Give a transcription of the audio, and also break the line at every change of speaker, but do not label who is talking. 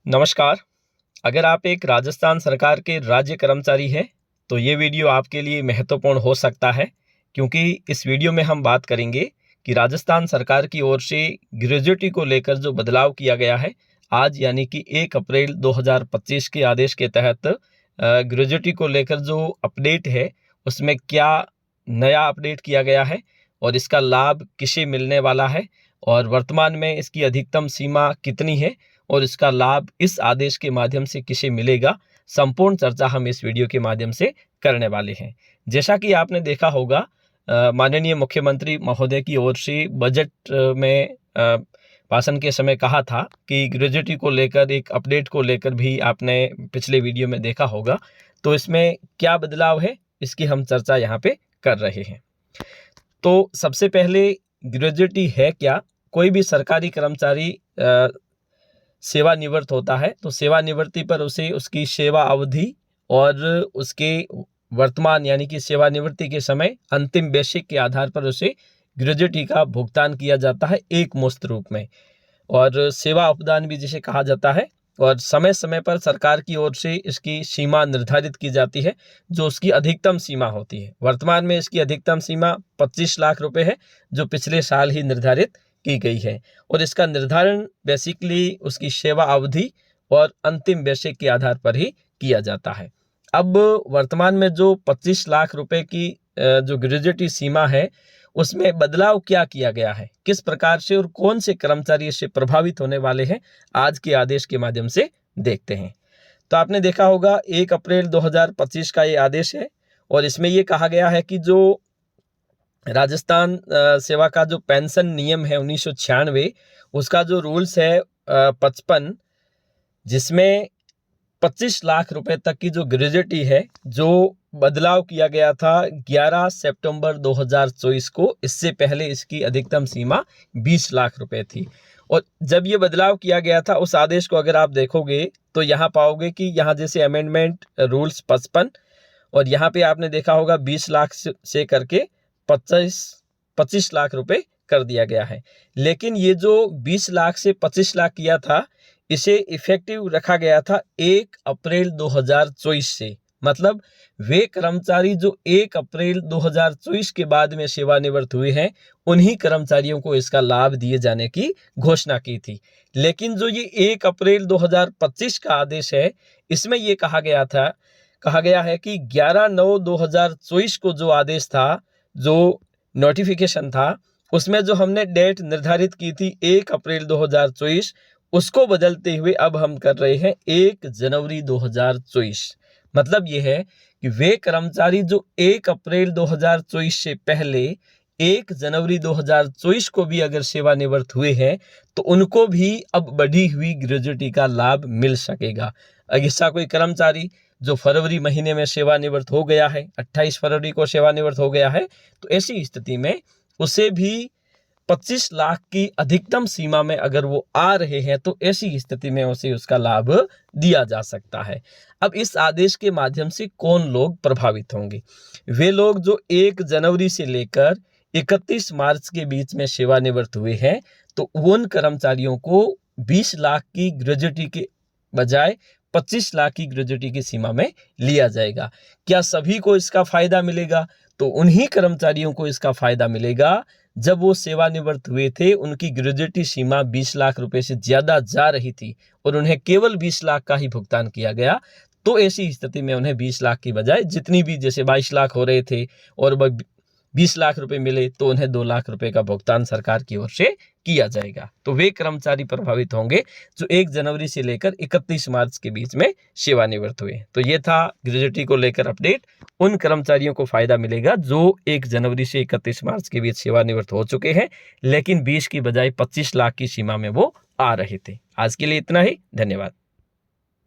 नमस्कार। अगर आप एक राजस्थान सरकार के राज्य कर्मचारी हैं, तो ये वीडियो आपके लिए महत्वपूर्ण हो सकता है, क्योंकि इस वीडियो में हम बात करेंगे कि राजस्थान सरकार की ओर से ग्रेजुएटी को लेकर जो बदलाव किया गया है, आज यानी कि 1 अप्रैल 2025 के आदेश के तहत ग्रेजुएटी को लेकर जो अपडेट है, उसमें क्या नया अपडेट किया गया है और इसका लाभ किसे मिलने वाला है और वर्तमान में इसकी अधिकतम सीमा कितनी है और इसका लाभ इस आदेश के माध्यम से किसे मिलेगा, संपूर्ण चर्चा हम इस वीडियो के माध्यम से करने वाले हैं। जैसा कि आपने देखा होगा, माननीय मुख्यमंत्री महोदय की ओर से बजट में भाषण के समय कहा था कि ग्रेजुएटी को लेकर एक अपडेट को लेकर भी आपने पिछले वीडियो में देखा होगा। तो इसमें क्या बदलाव है, इसकी हम चर्चा यहाँ पे कर रहे हैं। तो सबसे पहले ग्रेजुएटी है क्या? कोई भी सरकारी कर्मचारी सेवानिवृत्त होता है, तो सेवानिवृत्ति पर उसे उसकी सेवा अवधि और उसके वर्तमान यानी कि सेवानिवृत्ति के समय अंतिम बेसिक के आधार पर उसे ग्रेजुएटी का भुगतान किया जाता है एक मुश्त रूप में, और सेवा उपदान भी जिसे कहा जाता है। और समय समय पर सरकार की ओर से इसकी सीमा निर्धारित की जाती है, जो उसकी अधिकतम सीमा होती है। वर्तमान में इसकी अधिकतम सीमा 25 लाख रुपए है, जो पिछले साल ही निर्धारित की गई है। और इसका निर्धारण बेसिकली उसकी सेवा अवधि और अंतिम बेसिक के आधार पर ही किया जाता है। अब वर्तमान में जो 25 लाख रुपए की जो ग्रेजुएटी सीमा है, उसमें बदलाव क्या किया गया है, किस प्रकार से और कौन से कर्मचारी इससे प्रभावित होने वाले हैं, आज के आदेश के माध्यम से देखते हैं। तो आपने देखा होगा 1 अप्रैल 2025 का ये आदेश है, और इसमें ये कहा गया है कि जो राजस्थान सेवा का जो पेंशन नियम है 1996, उसका जो रूल्स है 55, जिसमें 25 लाख रुपए तक की जो ग्रेजुएटी है, जो बदलाव किया गया था 11 सितंबर 2024 को। इससे पहले इसकी अधिकतम सीमा 20 लाख रुपए थी। और जब ये बदलाव किया गया था, उस आदेश को अगर आप देखोगे तो यहाँ पाओगे कि यहाँ जैसे अमेंडमेंट रूल्स 55, और यहाँ पे आपने देखा होगा 20 लाख से करके 25 लाख रुपए कर दिया गया है। लेकिन ये जो 20 लाख से 25 लाख किया था, इसे इफेक्टिव रखा गया था 1 अप्रैल 2024 से। मतलब वे कर्मचारी जो 1 अप्रैल 2024 के बाद में सेवानिवृत्त हुए हैं, उन्हीं कर्मचारियों को इसका लाभ दिए जाने की घोषणा की थी। लेकिन जो ये 1 अप्रैल 2025 का आदेश है, इसमें ये कहा गया है कि 11/9/2024 को जो आदेश था, जो नोटिफिकेशन था, उसमें जो हमने डेट निर्धारित की थी 1 अप्रैल 2024, उसको बदलते हुए अब हम कर रहे हैं 1 जनवरी 2024। मतलब ये है कि वे कर्मचारी जो 1 अप्रैल 2024 से पहले 1 जनवरी 2024 को भी अगर सेवानिवृत्त हुए हैं, तो उनको भी अब बढ़ी हुई ग्रेजुएटी का लाभ मिल सकेगा। ऐसा कोई कर्मचारी जो फरवरी महीने में सेवानिवृत्त हो गया है, 28 फरवरी को सेवानिवृत्त हो गया है, तो ऐसी स्थिति में उसे भी 25 लाख की अधिकतम सीमा में अगर वो आ रहे हैं, तो ऐसी स्थिति में उसे उसका लाभ दिया जा सकता है। अब इस आदेश के माध्यम से कौन लोग प्रभावित होंगे? वे लोग जो 1 जनवरी से लेकर 31 मार्च के बीच में सेवानिवृत्त हुए हैं, तो उन कर्मचारियों को 20 लाख की ग्रेजुएटी के बजाय 25 लाख की ग्रेजुएटी की सीमा में लिया जाएगा। क्या सभी को इसका फायदा मिलेगा? तो उन्हीं कर्मचारियों को इसका फायदा मिलेगा जब वो सेवानिवृत्त हुए थे, उनकी ग्रेजुएटी सीमा 20 लाख रुपए से ज्यादा जा रही थी और उन्हें केवल 20 लाख का ही भुगतान किया गया। तो ऐसी स्थिति में उन्हें 20 लाख की बजाय जितनी भी, जैसे 22 लाख हो रहे थे और 20 लाख रुपए मिले, तो उन्हें 2 लाख रुपए का भुगतान सरकार की ओर से किया जाएगा। तो वे कर्मचारी प्रभावित होंगे जो 1 जनवरी से लेकर 31 मार्च के बीच में सेवानिवृत्त हुए। तो ये था ग्रेजुएटी को लेकर अपडेट। उन कर्मचारियों को फायदा मिलेगा जो 1 जनवरी से 31 मार्च के बीच सेवानिवृत्त हो चुके हैं, लेकिन 20 की बजाय 25 लाख की सीमा में वो आ रहे थे। आज के लिए इतना ही। धन्यवाद।